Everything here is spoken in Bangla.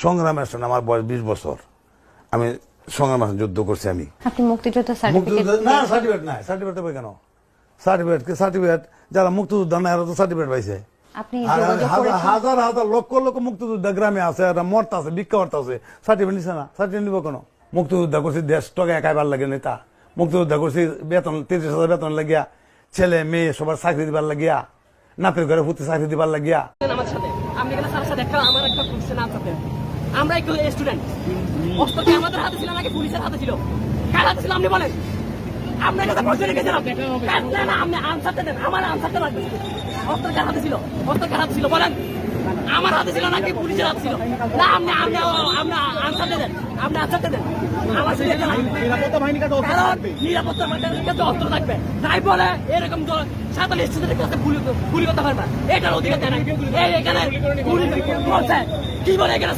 সংগ্রামের সঙ্গে আমার বয়স 20 বছর, আমি সংগ্রামের যুদ্ধ করছি। আমি আপনি মুক্তিযোদ্ধা সার্টিফিকেট না, সার্টিফিকেট নাই, সার্টিফিকেট পাই কেন? সার্টিফিকেট যারা মুক্তিযোদ্ধা না এরা তো সার্টিফিকেট পাইছে। আপনি আর যোগাযোগ করেছেন? হাজার হাজার লক্ষ লক্ষ মুক্তিযোদ্ধা গ্রামে আছে, এরা মরতে আছে, ভিক্ষা করতে আছে, সার্টিফিকেট নিছে না। সার্টিফিকেট নিব কেন? মুক্তিযোদ্ধা করছি, দেশ টকে একাইবার লাগে নেতা। মুক্তিযোদ্ধা করছি বেতন 30,000 বেতন লাগিয়া, ছেলে মেয়ে সবার চাকরি দিবার লাগিয়া, নাপের ঘরে ফুটে চাকরি দিবার লাগিয়া। আমার সাথে আপনি এখানে স্যারের সাথে একটা আমার একটা কোশ্চেন আনসার দেন। আমরা একটু স্টুডেন্ট, অস্ত্র কি আমাদের হাতে ছিল নাকি পুলিশের হাতে ছিল? কার হাতে ছিল আপনি বলেন? আপনার কাছে প্রশ্ন রেখেছিলাম, না আপনি আনসারটা দেন, আমার আনসারটা লাগবে। অস্ত্র কার হাতে ছিল? অস্ত্র কার হাতে ছিল বলেন? আমার হাতে ছিল নাকি পুলিশের হাতে ছিল? না আপনি আপনি আপনি আনসারটা দেন, আপনি আনসারটা দেন। আমার নিরাপত্তা বাহিনীর কাছে নিরাপত্তা বাহিনীর কাছে অস্ত্র থাকবে, তাই বলে এরকম 47 স্টুডেন্টের কাছে গুলি করতে পারবে, এটার অধিকার দেয় না। এখানে গুলি বলছে কি বলে এখানে